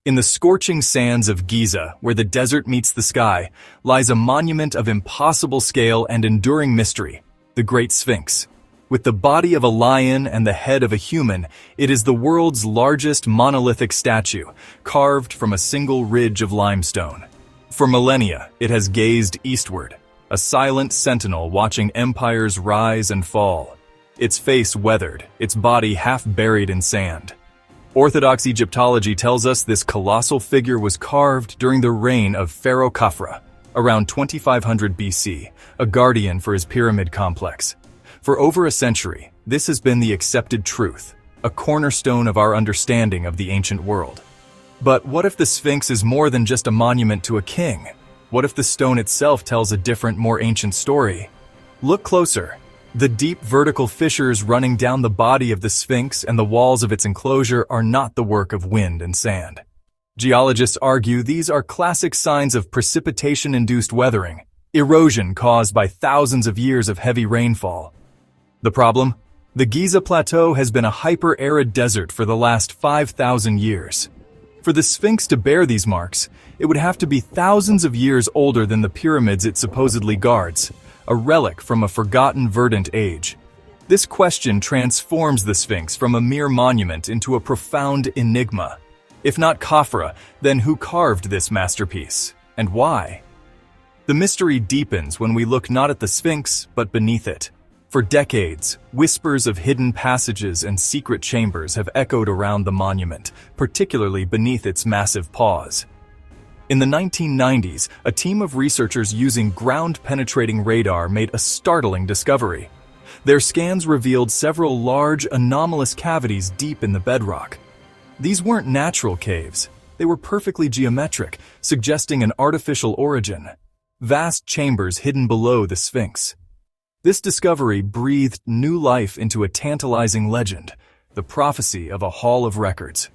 In the scorching sands of Giza, where the desert meets the sky, lies a monument of impossible scale and enduring mystery, the Great Sphinx. With the body of a lion and the head of a human, it is the world's largest monolithic statue, carved from a single ridge of limestone. For millennia, it has gazed eastward, a silent sentinel watching empires rise and fall. Its face weathered, its body half buried in sand. Orthodox Egyptology tells us this colossal figure was carved during the reign of Pharaoh Khafra, around 2500 BC, a guardian for his pyramid complex. For over a century, this has been the accepted truth, a cornerstone of our understanding of the ancient world. But what if the Sphinx is more than just a monument to a king? What if the stone itself tells a different, more ancient story? Look closer. The deep vertical fissures running down the body of the Sphinx and the walls of its enclosure are not the work of wind and sand. Geologists argue these are classic signs of precipitation-induced weathering, erosion caused by thousands of years of heavy rainfall. The problem? The Giza Plateau has been a hyper-arid desert for the last 5,000 years. For the Sphinx to bear these marks, it would have to be thousands of years older than the pyramids it supposedly guards, a relic from a forgotten verdant age. This question transforms the Sphinx from a mere monument into a profound enigma. If not Khafra, then who carved this masterpiece, and why? The mystery deepens when we look not at the Sphinx, but beneath it. For decades, whispers of hidden passages and secret chambers have echoed around the monument, particularly beneath its massive paws. In the 1990s, a team of researchers using ground-penetrating radar made a startling discovery. Their scans revealed several large, anomalous cavities deep in the bedrock. These weren't natural caves. They were perfectly geometric, suggesting an artificial origin. Vast chambers hidden below the Sphinx. This discovery breathed new life into a tantalizing legend, the prophecy of a hall of records.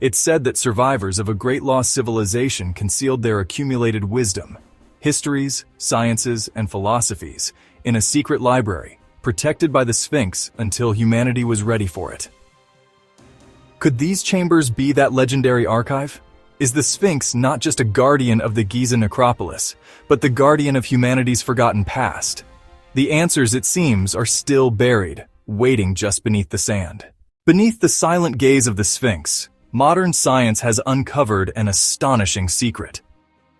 It said that survivors of a great lost civilization concealed their accumulated wisdom, histories, sciences, and philosophies in a secret library, protected by the Sphinx until humanity was ready for it. Could these chambers be that legendary archive? Is the Sphinx not just a guardian of the Giza necropolis, but the guardian of humanity's forgotten past? The answers, it seems, are still buried, waiting just beneath the sand. Beneath the silent gaze of the Sphinx, modern science has uncovered an astonishing secret.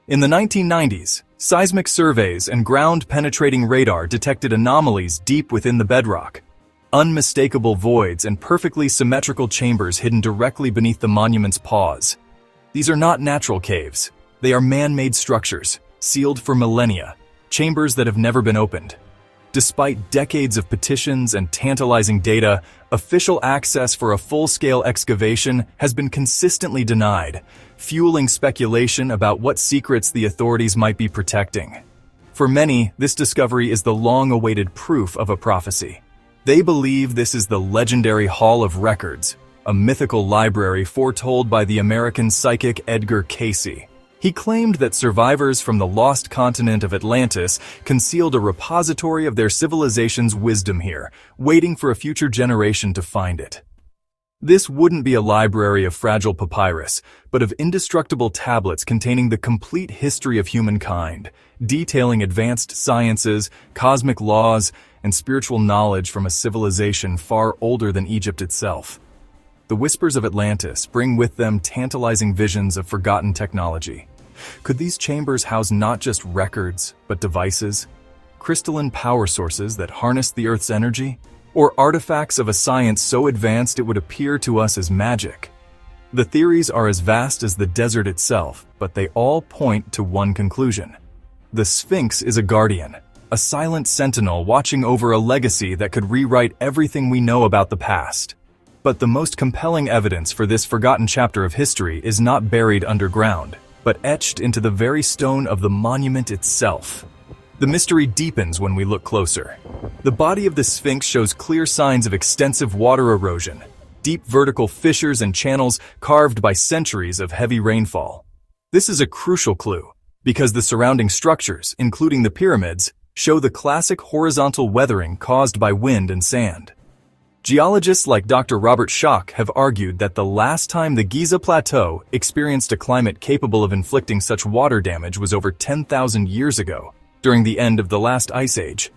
In the 1990s, seismic surveys and ground-penetrating radar detected anomalies deep within the bedrock. Unmistakable voids and perfectly symmetrical chambers hidden directly beneath the monument's paws. These are not natural caves. They are man-made structures, sealed for millennia, chambers that have never been opened. Despite decades of petitions and tantalizing data, official access for a full-scale excavation has been consistently denied, fueling speculation about what secrets the authorities might be protecting. For many, this discovery is the long-awaited proof of a prophecy. They believe this is the legendary Hall of Records, a mythical library foretold by the American psychic Edgar Cayce. He claimed that survivors from the lost continent of Atlantis concealed a repository of their civilization's wisdom here, waiting for a future generation to find it. This wouldn't be a library of fragile papyrus, but of indestructible tablets containing the complete history of humankind, detailing advanced sciences, cosmic laws, and spiritual knowledge from a civilization far older than Egypt itself. The whispers of Atlantis bring with them tantalizing visions of forgotten technology. Could these chambers house not just records, but devices, crystalline power sources that harness the Earth's energy, or artifacts of a science so advanced it would appear to us as magic? The theories are as vast as the desert itself, but they all point to one conclusion. The Sphinx is a guardian, a silent sentinel watching over a legacy that could rewrite everything we know about the past. But the most compelling evidence for this forgotten chapter of history is not buried underground, but etched into the very stone of the monument itself. The mystery deepens when we look closer. The body of the Sphinx shows clear signs of extensive water erosion, deep vertical fissures and channels carved by centuries of heavy rainfall. This is a crucial clue, because the surrounding structures, including the pyramids, show the classic horizontal weathering caused by wind and sand. Geologists like Dr. Robert Schoch have argued that the last time the Giza Plateau experienced a climate capable of inflicting such water damage was over 10,000 years ago, during the end of the last ice age.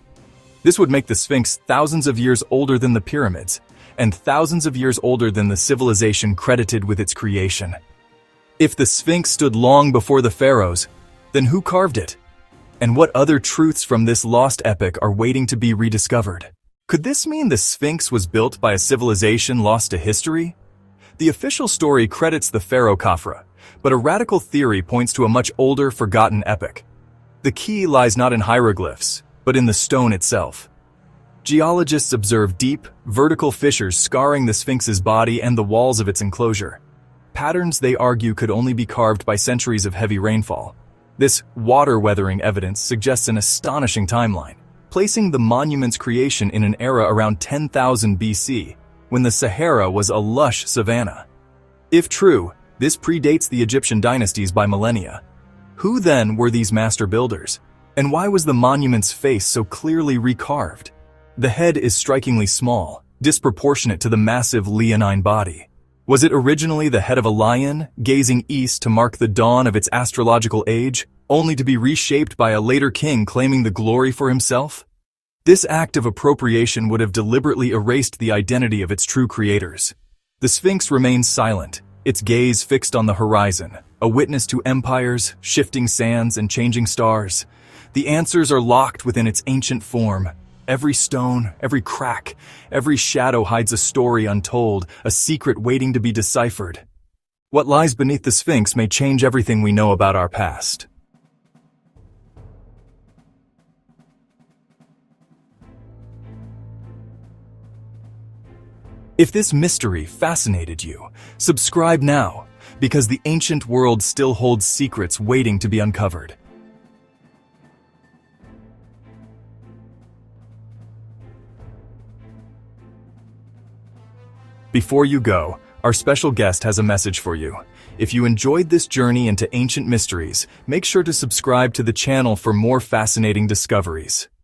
This would make the Sphinx thousands of years older than the pyramids, and thousands of years older than the civilization credited with its creation. If the Sphinx stood long before the pharaohs, then who carved it? And what other truths from this lost epic are waiting to be rediscovered? Could this mean the Sphinx was built by a civilization lost to history? The official story credits the pharaoh Khafra, but a radical theory points to a much older, forgotten epic. The key lies not in hieroglyphs, but in the stone itself. Geologists observe deep, vertical fissures scarring the Sphinx's body and the walls of its enclosure. Patterns they argue could only be carved by centuries of heavy rainfall. This water-weathering evidence suggests an astonishing timeline, placing the monument's creation in an era around 10,000 BC, when the Sahara was a lush savanna. If true, this predates the Egyptian dynasties by millennia. Who then were these master builders? And why was the monument's face so clearly recarved? The head is strikingly small, disproportionate to the massive leonine body. Was it originally the head of a lion, gazing east to mark the dawn of its astrological age, only to be reshaped by a later king claiming the glory for himself? This act of appropriation would have deliberately erased the identity of its true creators. The Sphinx remains silent, its gaze fixed on the horizon, a witness to empires, shifting sands, and changing stars. The answers are locked within its ancient form. Every stone, every crack, every shadow hides a story untold, a secret waiting to be deciphered. What lies beneath the Sphinx may change everything we know about our past. If this mystery fascinated you, subscribe now, because the ancient world still holds secrets waiting to be uncovered. Before you go, our special guest has a message for you. If you enjoyed this journey into ancient mysteries, make sure to subscribe to the channel for more fascinating discoveries.